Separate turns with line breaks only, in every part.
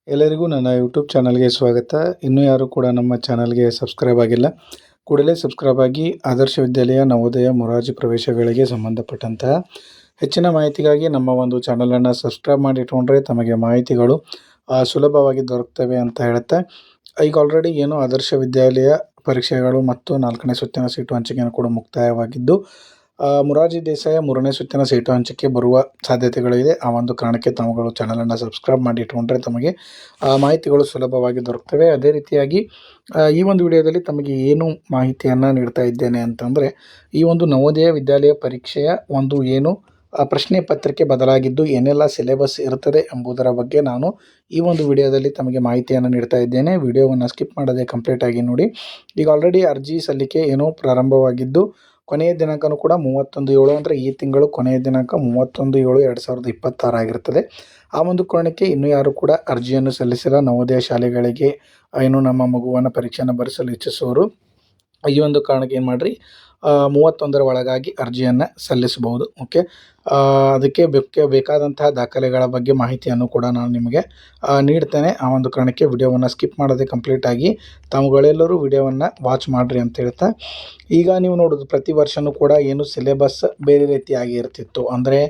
ಎಲ್ಲರಿಗೂ ನನ್ನ ಯೂಟ್ಯೂಬ್ ಚಾನಲ್ಗೆ ಸ್ವಾಗತ. ಇನ್ನೂ ಯಾರು ಕೂಡ ನಮ್ಮ ಚಾನಲ್ಗೆ ಸಬ್ಸ್ಕ್ರೈಬ್ ಆಗಿಲ್ಲ, ಕೂಡಲೇ ಸಬ್ಸ್ಕ್ರೈಬ್ ಆಗಿ. ಆದರ್ಶ ವಿದ್ಯಾಲಯ ನವೋದಯ ಮೊರಾರ್ಜಿ ಪ್ರವೇಶಗಳಿಗೆ ಸಂಬಂಧಪಟ್ಟಂತಹ ಹೆಚ್ಚಿನ ಮಾಹಿತಿಗಾಗಿ ನಮ್ಮ ಒಂದು ಚಾನಲನ್ನು ಸಬ್ಸ್ಕ್ರೈಬ್ ಮಾಡಿ ಇಟ್ಕೊಂಡ್ರೆ ತಮಗೆ ಮಾಹಿತಿಗಳು ಸುಲಭವಾಗಿ ದೊರಕ್ತವೆ ಅಂತ ಹೇಳುತ್ತೆ. ಈಗ ಆಲ್ರೆಡಿ ಏನು ಆದರ್ಶ ವಿದ್ಯಾಲಯ ಪರೀಕ್ಷೆಗಳು ಮತ್ತು 4ನೇ ಸುತ್ತಿನ ಸೀಟು ಹಂಚಿಕೆಯನ್ನು ಕೂಡ ಮುಕ್ತಾಯವಾಗಿದ್ದು, ಮೊರಾರ್ಜಿ ದೇಸಾಯಿ 3ನೇ ಸುತ್ತಿನ ಸೀಟು ಹಂಚಿಕೆ ಬರುವ ಸಾಧ್ಯತೆಗಳಿದೆ. ಆ ಒಂದು ಕಾರಣಕ್ಕೆ ತಾವುಗಳು ಚಾನಲನ್ನು ಸಬ್ಸ್ಕ್ರೈಬ್ ಮಾಡಿ ಇಟ್ಕೊಂಡ್ರೆ ತಮಗೆ ಮಾಹಿತಿಗಳು ಸುಲಭವಾಗಿ ದೊರಕ್ತವೆ. ಅದೇ ರೀತಿಯಾಗಿ ಈ ಒಂದು ವಿಡಿಯೋದಲ್ಲಿ ತಮಗೆ ಏನು ಮಾಹಿತಿಯನ್ನು ನೀಡ್ತಾ ಇದ್ದೇನೆ ಅಂತಂದರೆ, ಈ ಒಂದು ನವೋದಯ ವಿದ್ಯಾಲಯ ಪರೀಕ್ಷೆಯ ಒಂದು ಏನು ಪ್ರಶ್ನೆ ಪತ್ರಿಕೆ ಬದಲಾಗಿದ್ದು ಏನೆಲ್ಲ ಸಿಲೆಬಸ್ ಇರುತ್ತದೆ ಎಂಬುದರ ಬಗ್ಗೆ ನಾನು ಈ ಒಂದು ವಿಡಿಯೋದಲ್ಲಿ ತಮಗೆ ಮಾಹಿತಿಯನ್ನು ನೀಡ್ತಾ ಇದ್ದೇನೆ. ವಿಡಿಯೋವನ್ನು ಸ್ಕಿಪ್ ಮಾಡದೆ ಕಂಪ್ಲೀಟಾಗಿ ನೋಡಿ. ಈಗ ಆಲ್ರೆಡಿ ಅರ್ಜಿ ಸಲ್ಲಿಕೆ ಏನೋ ಪ್ರಾರಂಭವಾಗಿದ್ದು, ಕೊನೆಯ ದಿನಾಂಕನೂ ಕೂಡ 31/7 ಅಂದರೆ ಈ ತಿಂಗಳು ಕೊನೆಯ ದಿನಾಂಕ 31/7/2026 ಆಗಿರುತ್ತದೆ. ಆ ಒಂದು ಕಾರಣಕ್ಕೆ ಇನ್ನೂ ಯಾರು ಕೂಡ ಅರ್ಜಿಯನ್ನು ಸಲ್ಲಿಸಿಲ್ಲ. ನವೋದಯ ಶಾಲೆಗಳಿಗೆ ಏನು ನಮ್ಮ ಮಗುವನ್ನು ಪರೀಕ್ಷೆಯನ್ನು ಬರೆಸಲು ಇಚ್ಛಿಸುವವರು ಈ ಒಂದು ಕಾರಣಕ್ಕೆ ಏನು ಮಾಡಿರಿ, 31ರ ಒಳಗಾಗಿ ಅರ್ಜಿಯನ್ನು ಸಲ್ಲಿಸಬಹುದು. ಓಕೆ, ಅದಕ್ಕೆ ಬೇಕಾದಂತಹ ದಾಖಲೆಗಳ ಬಗ್ಗೆ ಮಾಹಿತಿಯನ್ನು ಕೂಡ ನಾನು ನಿಮಗೆ ನೀಡ್ತೇನೆ. ಆ ಒಂದು ಕಾರಣಕ್ಕೆ ವಿಡಿಯೋವನ್ನು ಸ್ಕಿಪ್ ಮಾಡದೆ ಕಂಪ್ಲೀಟಾಗಿ ತಾವುಗಳೆಲ್ಲರೂ ವಿಡಿಯೋವನ್ನು ವಾಚ್ ಮಾಡಿರಿ ಅಂತ ಹೇಳ್ತಾ, ಈಗ ನೀವು ನೋಡೋದು ಪ್ರತಿ ವರ್ಷವೂ ಕೂಡ ಏನು ಸಿಲೆಬಸ್ ಬೇರೆ ರೀತಿಯಾಗಿ ಇರ್ತಿತ್ತು. ಅಂದರೆ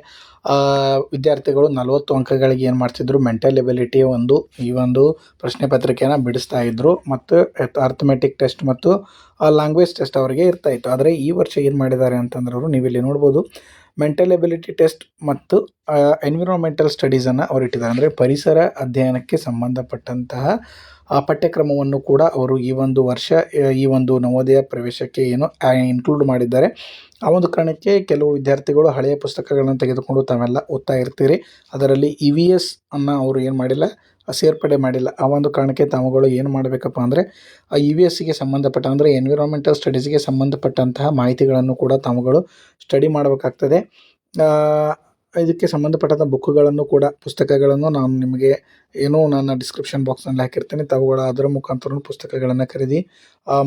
ವಿದ್ಯಾರ್ಥಿಗಳು 40 ಅಂಕಗಳಿಗೆ ಏನು ಮಾಡ್ತಿದ್ರು, ಮೆಂಟಲ್ ಎಬಿಲಿಟಿ ಈ ಒಂದು ಪ್ರಶ್ನೆ ಪತ್ರಿಕೆಯನ್ನು ಬಿಡಿಸ್ತಾ ಇದ್ದರು ಮತ್ತು ಅರ್ಥಮೆಟಿಕ್ ಟೆಸ್ಟ್ ಮತ್ತು ಲ್ಯಾಂಗ್ವೇಜ್ ಟೆಸ್ಟ್ ಅವರಿಗೆ ಇರ್ತಾಯಿತ್ತು. ಆದರೆ ಈ ವರ್ಷ ಏನು ಮಾಡಿದ್ದಾರೆ ಅಂತಂದ್ರೆ ಅವರು, ನೀವಿಲ್ಲಿ ನೋಡ್ಬೋದು, ಮೆಂಟಲ್ ಎಬಿಲಿಟಿ ಟೆಸ್ಟ್ ಮತ್ತು ಎನ್ವಿರಾನ್ಮೆಂಟಲ್ ಸ್ಟಡೀಸನ್ನು ಅವರು ಇಟ್ಟಿದ್ದಾರೆ. ಅಂದರೆ ಪರಿಸರ ಅಧ್ಯಯನಕ್ಕೆ ಸಂಬಂಧಪಟ್ಟಂತಹ ಪಠ್ಯಕ್ರಮವನ್ನು ಕೂಡ ಅವರು ಈ ಒಂದು ವರ್ಷ ಈ ಒಂದು ನವೋದಯ ಪ್ರವೇಶಕ್ಕೆ ಏನು ಇನ್ಕ್ಲೂಡ್ ಮಾಡಿದ್ದಾರೆ. ಆ ಒಂದು ಕಾರಣಕ್ಕೆ ಕೆಲವು ವಿದ್ಯಾರ್ಥಿಗಳು ಹಳೆಯ ಪುಸ್ತಕಗಳನ್ನು ತೆಗೆದುಕೊಂಡು ತಾವೆಲ್ಲ ಓದ್ತಾ ಇರ್ತೀರಿ. ಅದರಲ್ಲಿ EVS ಅನ್ನು ಅವರು ಏನು ಮಾಡಿಲ್ಲ, ಸೇರ್ಪಡೆ ಮಾಡಿಲ್ಲ. ಆ ಒಂದು ಕಾರಣಕ್ಕೆ ತಾವುಗಳು ಏನು ಮಾಡಬೇಕಪ್ಪ ಅಂದರೆ, ಆ EVSಗೆ ಸಂಬಂಧಪಟ್ಟ ಅಂದರೆ ಎನ್ವಿರಾನ್ಮೆಂಟಲ್ ಸ್ಟಡೀಸ್ಗೆ ಸಂಬಂಧಪಟ್ಟಂತಹ ಮಾಹಿತಿಗಳನ್ನು ಕೂಡ ತಾವುಗಳು ಸ್ಟಡಿ ಮಾಡಬೇಕಾಗ್ತದೆ. ಇದಕ್ಕೆ ಸಂಬಂಧಪಟ್ಟಂಥ ಬುಕ್ಗಳನ್ನು ಕೂಡ, ಪುಸ್ತಕಗಳನ್ನು ನಾನು ನಿಮಗೆ ನನ್ನ ಡಿಸ್ಕ್ರಿಪ್ಷನ್ ಬಾಕ್ಸ್ನಲ್ಲಿ ಹಾಕಿರ್ತೀನಿ. ತಾವುಗಳು ಅದರ ಮುಖಾಂತರ ಪುಸ್ತಕಗಳನ್ನು ಖರೀದಿ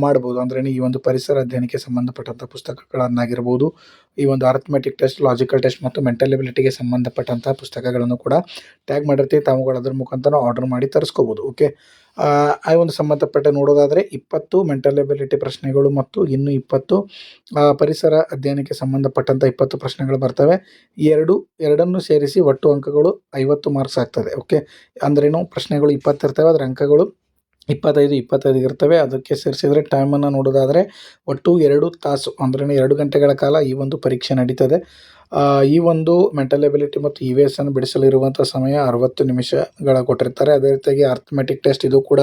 ಮಾಡ್ಬೋದು. ಅಂದ್ರೆ ಈ ಒಂದು ಪರಿಸರ ಅಧ್ಯಯನಕ್ಕೆ ಸಂಬಂಧಪಟ್ಟಂಥ ಪುಸ್ತಕಗಳನ್ನಾಗಿರ್ಬೋದು, ಈ ಒಂದು ಅರ್ಥಮೆಟಿಕ್ ಟೆಸ್ಟ್, ಲಾಜಿಕಲ್ ಟೆಸ್ಟ್ ಮತ್ತು ಮೆಂಟಲ್ ಎಬಿಲಿಟಿಗೆ ಸಂಬಂಧಪಟ್ಟಂಥ ಪುಸ್ತಕಗಳನ್ನು ಕೂಡ ಟ್ಯಾಗ್ ಮಾಡಿರ್ತೀವಿ. ತಾವುಗಳು ಅದರ ಮುಖಾಂತರ ಆರ್ಡರ್ ಮಾಡಿ ತರಿಸ್ಕೋಬೋದು. ಓಕೆ, ಆ ಒಂದು ಸಂಬಂಧಪಟ್ಟ ನೋಡೋದಾದರೆ 20 ಮೆಂಟಲ್ ಎಬಿಲಿಟಿ ಪ್ರಶ್ನೆಗಳು ಮತ್ತು ಇನ್ನು 20 ಪರಿಸರ ಅಧ್ಯಯನಕ್ಕೆ ಸಂಬಂಧಪಟ್ಟಂಥ 20 ಪ್ರಶ್ನೆಗಳು ಬರ್ತವೆ. ಎರಡನ್ನು ಸೇರಿಸಿ ಒಟ್ಟು ಅಂಕಗಳು 50 ಮಾರ್ಕ್ಸ್ ಆಗ್ತದೆ. ಓಕೆ, ಅಂದ್ರೇನು, ಪ್ರಶ್ನೆಗಳು 20 ಇರ್ತವೆ, ಅದರ ಅಂಕಗಳು 25 ಇರ್ತವೆ. ಅದಕ್ಕೆ ಸೇರಿಸಿದರೆ ಟೈಮನ್ನು ನೋಡೋದಾದರೆ ಒಟ್ಟು 2 ತಾಸು ಅಂದ್ರೆ 2 ಗಂಟೆಗಳ ಕಾಲ ಈ ಒಂದು ಪರೀಕ್ಷೆ ನಡೀತದೆ. ಈ ಒಂದು ಮೆಂಟಲ್ ಎಬಿಲಿಟಿ ಮತ್ತು EVS ಅನ್ನು ಬಿಡಿಸಲಿರುವಂಥ ಸಮಯ 60 ನಿಮಿಷಗಳ ಕೊಟ್ಟಿರ್ತಾರೆ. ಅದೇ ರೀತಿಯಾಗಿ ಅರ್ಥಮೆಟಿಕ್ ಟೆಸ್ಟ್, ಇದು ಕೂಡ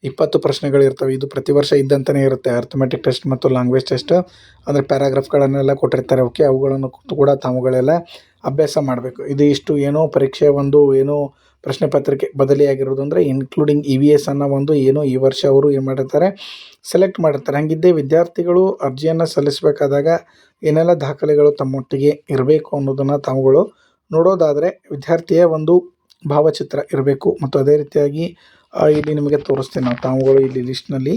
20 ಪ್ರಶ್ನೆಗಳು ಇರ್ತವೆ. ಇದು ಪ್ರತಿ ವರ್ಷ ಇದ್ದಂತಲೇ ಇರುತ್ತೆ. ಅರ್ಥಮೆಟಿಕ್ ಟೆಸ್ಟ್ ಮತ್ತು ಲ್ಯಾಂಗ್ವೇಜ್ ಟೆಸ್ಟ್ ಅಂದರೆ ಪ್ಯಾರಾಗ್ರಾಫ್ಗಳನ್ನೆಲ್ಲ ಕೊಟ್ಟಿರ್ತಾರೆ. ಓಕೆ, ಅವುಗಳನ್ನು ಕೂಡ ತಾವುಗಳೆಲ್ಲ ಅಭ್ಯಾಸ ಮಾಡಬೇಕು. ಇದು ಇಷ್ಟು ಏನೋ ಪರೀಕ್ಷೆ ಪ್ರಶ್ನೆ ಪತ್ರಿಕೆ ಬದಲಿಯಾಗಿರೋದು ಅಂದರೆ ಇನ್ಕ್ಲೂಡಿಂಗ್ EVS ಅನ್ನೋ ಈ ವರ್ಷ ಅವರು ಏನು ಮಾಡಿರ್ತಾರೆ, ಸೆಲೆಕ್ಟ್ ಮಾಡಿರ್ತಾರೆ. ಹಾಗಿದ್ದೇ ವಿದ್ಯಾರ್ಥಿಗಳು ಅರ್ಜಿಯನ್ನು ಸಲ್ಲಿಸಬೇಕಾದಾಗ ಏನೆಲ್ಲ ದಾಖಲೆಗಳು ತಮ್ಮೊಟ್ಟಿಗೆ ಇರಬೇಕು ಅನ್ನೋದನ್ನು ತಾವುಗಳು ನೋಡೋದಾದರೆ, ವಿದ್ಯಾರ್ಥಿಯ ಒಂದು ಭಾವಚಿತ್ರ ಇರಬೇಕು ಮತ್ತು ಅದೇ ರೀತಿಯಾಗಿ ಇಲ್ಲಿ ನಿಮಗೆ ತೋರಿಸ್ತೀನಿ ನಾವು, ತಾವುಗಳು ಇಲ್ಲಿ ಲಿಸ್ಟ್ನಲ್ಲಿ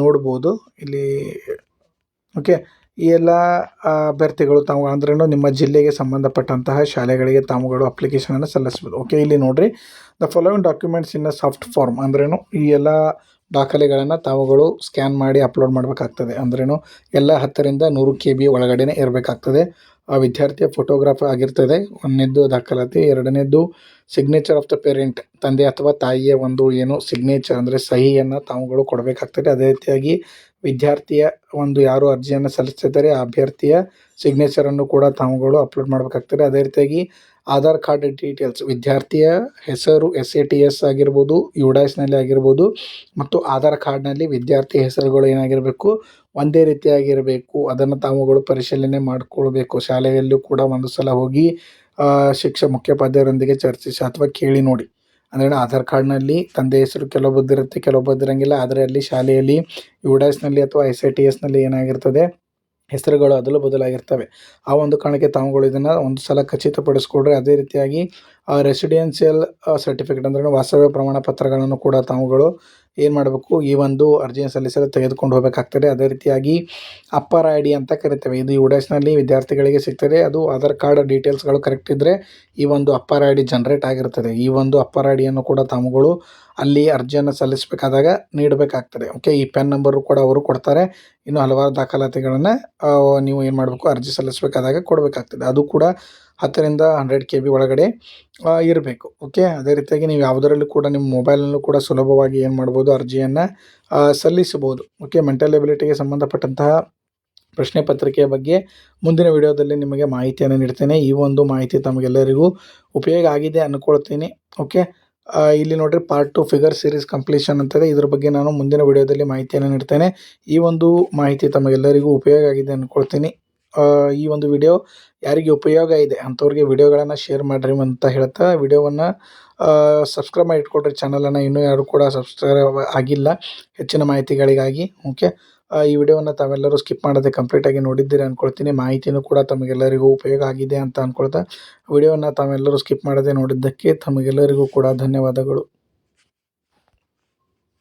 ನೋಡ್ಬೋದು. ಇಲ್ಲಿ ಓಕೆ, ಈ ಎಲ್ಲ ಅಭ್ಯರ್ಥಿಗಳು ತಾವು ಅಂದ್ರೇನು ನಿಮ್ಮ ಜಿಲ್ಲೆಗೆ ಸಂಬಂಧಪಟ್ಟಂತಹ ಶಾಲೆಗಳಿಗೆ ತಾವುಗಳು ಅಪ್ಲಿಕೇಶನನ್ನು ಸಲ್ಲಿಸ್ಬೋದು. ಓಕೆ, ಇಲ್ಲಿ ನೋಡಿರಿ, the following documents in a soft form ಅಂದ್ರೇನು, ಈ ಎಲ್ಲ ದಾಖಲೆಗಳನ್ನು ತಾವುಗಳು ಸ್ಕ್ಯಾನ್ ಮಾಡಿ ಅಪ್ಲೋಡ್ ಮಾಡಬೇಕಾಗ್ತದೆ. ಅಂದ್ರೇನು, ಎಲ್ಲ 10ರಿಂದ 100 KB ಒಳಗಡೆ ಇರಬೇಕಾಗ್ತದೆ. ಆ ವಿದ್ಯಾರ್ಥಿಯ ಫೋಟೋಗ್ರಾಫ್ ಆಗಿರ್ತದೆ. 1ನೇದ್ದು ದಾಖಲಾತಿ. 2ನೇದ್ದು ಸಿಗ್ನೇಚರ್ ಆಫ್ ದ ಪೇರೆಂಟ್, ತಂದೆ ಅಥವಾ ತಾಯಿಯ ಸಿಗ್ನೇಚರ್ ಅಂದರೆ ಸಹಿಯನ್ನು ತಾವುಗಳು ಕೊಡಬೇಕಾಗ್ತದೆ. ಅದೇ ರೀತಿಯಾಗಿ ವಿದ್ಯಾರ್ಥಿಯ ಯಾರು ಅರ್ಜಿಯನ್ನು ಸಲ್ಲಿಸ್ತಿದ್ದಾರೆ ಆ ಅಭ್ಯರ್ಥಿಯ ಸಿಗ್ನೇಚರನ್ನು ಕೂಡ ತಾವುಗಳು ಅಪ್ಲೋಡ್ ಮಾಡಬೇಕಾಗ್ತದೆ. ಅದೇ ರೀತಿಯಾಗಿ ಆಧಾರ್ ಕಾರ್ಡ್ ಡೀಟೇಲ್ಸ್, ವಿದ್ಯಾರ್ಥಿಯ ಹೆಸರು SATS ಆಗಿರ್ಬೋದು, UDASನಲ್ಲಿ ಆಗಿರ್ಬೋದು ಮತ್ತು ಆಧಾರ್ ಕಾರ್ಡ್ನಲ್ಲಿ ವಿದ್ಯಾರ್ಥಿ ಹೆಸರುಗಳು ಏನಾಗಿರಬೇಕು, ಒಂದೇ ರೀತಿಯಾಗಿರಬೇಕು. ಅದನ್ನು ತಾವುಗಳು ಪರಿಶೀಲನೆ ಮಾಡಿಕೊಳ್ಬೇಕು. ಶಾಲೆಯಲ್ಲೂ ಕೂಡ ಒಂದು ಸಲ ಹೋಗಿ ಮುಖ್ಯೋಪಾಧ್ಯಾಯರೊಂದಿಗೆ ಚರ್ಚಿಸಿ ಅಥವಾ ಕೇಳಿ ನೋಡಿ. ಅಂದರೆ ಆಧಾರ್ ಕಾರ್ಡ್ನಲ್ಲಿ ತಂದೆ ಹೆಸರು ಕೆಲವೊಬ್ಬರದ್ದು ಇರುತ್ತೆ, ಕೆಲವೊಬ್ಬರದ್ದು ಇರೋಂಗಿಲ್ಲ. ಆದರೆ ಅಲ್ಲಿ ಶಾಲೆಯಲ್ಲಿ UDASನಲ್ಲಿ ಅಥವಾ SATSನಲ್ಲಿ ಏನಾಗಿರ್ತದೆ, ಹೆಸರುಗಳು ಅದಲು ಬದಲಾಗಿರ್ತವೆ. ಆ ಒಂದು ಕಾರಣಕ್ಕೆ ತಾವುಗಳು ಇದನ್ನು ಒಂದು ಸಲ ಖಚಿತಪಡಿಸ್ಕೊಳ್ರಿ. ಅದೇ ರೀತಿಯಾಗಿ ರೆಸಿಡೆನ್ಷಿಯಲ್ ಸರ್ಟಿಫಿಕೇಟ್ ಅಂದರೆ ವಾಸ್ತವ್ಯ ಪ್ರಮಾಣ ಪತ್ರಗಳನ್ನು ಕೂಡ ತಾವುಗಳು ಏನು ಮಾಡಬೇಕು, ಈ ಒಂದು ಅರ್ಜಿಯನ್ನು ಸಲ್ಲಿಸಲು ತೆಗೆದುಕೊಂಡು ಹೋಗಬೇಕಾಗ್ತದೆ. ಅದೇ ರೀತಿಯಾಗಿ ಅಪ್ಪರ್ ಐ ಡಿ ಅಂತ ಕರಿತೇವೆ. ಇದು UDASನಲ್ಲಿ ವಿದ್ಯಾರ್ಥಿಗಳಿಗೆ ಸಿಗ್ತದೆ. ಅದು ಆಧಾರ್ ಕಾರ್ಡ್ ಡೀಟೇಲ್ಸ್ಗಳು ಕರೆಕ್ಟ್ ಇದ್ದರೆ ಈ ಒಂದು ಅಪ್ಪರ್ ಐ ಡಿ ಜನ್ರೇಟ್ ಆಗಿರ್ತದೆ. ಈ ಒಂದು ಅಪ್ಪರ್ ಐ ಡಿಯನ್ನು ಕೂಡ ತಾವುಗಳು ಅಲ್ಲಿ ಅರ್ಜಿಯನ್ನು ಸಲ್ಲಿಸಬೇಕಾದಾಗ ನೀಡಬೇಕಾಗ್ತದೆ. ಓಕೆ, ಈ ಪೆನ್ ನಂಬರು ಕೂಡ ಅವರು ಕೊಡ್ತಾರೆ. ಇನ್ನು ಹಲವಾರು ದಾಖಲಾತಿಗಳನ್ನು ನೀವು ಏನು ಮಾಡಬೇಕು, ಅರ್ಜಿ ಸಲ್ಲಿಸಬೇಕಾದಾಗ ಕೊಡಬೇಕಾಗ್ತದೆ. ಅದು ಕೂಡ 10ರಿಂದ 100 KB ಒಳಗಡೆ ಇರಬೇಕು. ಓಕೆ, ಅದೇ ರೀತಿಯಾಗಿ ನೀವು ಯಾವುದರಲ್ಲೂ ಕೂಡ ನಿಮ್ಮ ಮೊಬೈಲ್ನಲ್ಲೂ ಕೂಡ ಸುಲಭವಾಗಿ ಏನು ಮಾಡ್ಬೋದು, ಅರ್ಜಿಯನ್ನು ಸಲ್ಲಿಸಬಹುದು. ಓಕೆ, ಮೆಂಟಲ್ ಎಬಿಲಿಟಿಗೆ ಸಂಬಂಧಪಟ್ಟಂತಹ ಪ್ರಶ್ನೆ ಪತ್ರಿಕೆಯ ಬಗ್ಗೆ ಮುಂದಿನ ವಿಡಿಯೋದಲ್ಲಿ ನಿಮಗೆ ಮಾಹಿತಿಯನ್ನು ನೀಡ್ತೇನೆ. ಈ ಒಂದು ಮಾಹಿತಿ ತಮಗೆಲ್ಲರಿಗೂ ಉಪಯೋಗ ಆಗಿದೆ ಅಂದ್ಕೊಳ್ತೀನಿ. ಓಕೆ, ಇಲ್ಲಿ ನೋಡಿರಿ ಪಾರ್ಟ್ 2 ಫಿಗರ್ ಸೀರೀಸ್ ಕಂಪ್ಲೀಷನ್ ಅಂತದೆ. ಇದ್ರ ಬಗ್ಗೆ ನಾನು ಮುಂದಿನ ವಿಡಿಯೋದಲ್ಲಿ ಮಾಹಿತಿಯನ್ನು ನೀಡ್ತೇನೆ. ಈ ಒಂದು ಮಾಹಿತಿ ತಮಗೆಲ್ಲರಿಗೂ ಉಪಯೋಗ ಆಗಿದೆ ಅಂದ್ಕೊಳ್ತೀನಿ. ಈ ಒಂದು ವಿಡಿಯೋ ಯಾರಿಗೆ ಉಪಯೋಗ ಇದೆ ಅಂಥವ್ರಿಗೆ ವಿಡಿಯೋಗಳನ್ನು ಶೇರ್ ಮಾಡಿರಿ ಅಂತ ಹೇಳ್ತಾ ವಿಡಿಯೋವನ್ನು ಸಬ್ಸ್ಕ್ರೈಬ್ ಮಾಡಿ ಇಟ್ಕೊಳ್ರಿ ಚಾನಲನ್ನು. ಇನ್ನೂ ಯಾರು ಕೂಡ ಸಬ್ಸ್ಕ್ರೈಬ್ ಆಗಿಲ್ಲ ಹೆಚ್ಚಿನ ಮಾಹಿತಿಗಳಿಗಾಗಿ. ಓಕೆ, ಈ ವಿಡಿಯೋವನ್ನು ತಾವೆಲ್ಲರೂ ಸ್ಕಿಪ್ ಮಾಡದೆ ಕಂಪ್ಲೀಟಾಗಿ ನೋಡಿದ್ದೀರಿ ಅಂದ್ಕೊಳ್ತೀನಿ. ಮಾಹಿತಿನೂ ಕೂಡ ತಮಗೆಲ್ಲರಿಗೂ ಉಪಯೋಗ ಆಗಿದೆ ಅಂತ ಅಂದ್ಕೊಳ್ತಾ ವಿಡಿಯೋವನ್ನು ತಾವೆಲ್ಲರೂ ಸ್ಕಿಪ್ ಮಾಡದೆ ನೋಡಿದ್ದಕ್ಕೆ ತಮಗೆಲ್ಲರಿಗೂ ಕೂಡ ಧನ್ಯವಾದಗಳು.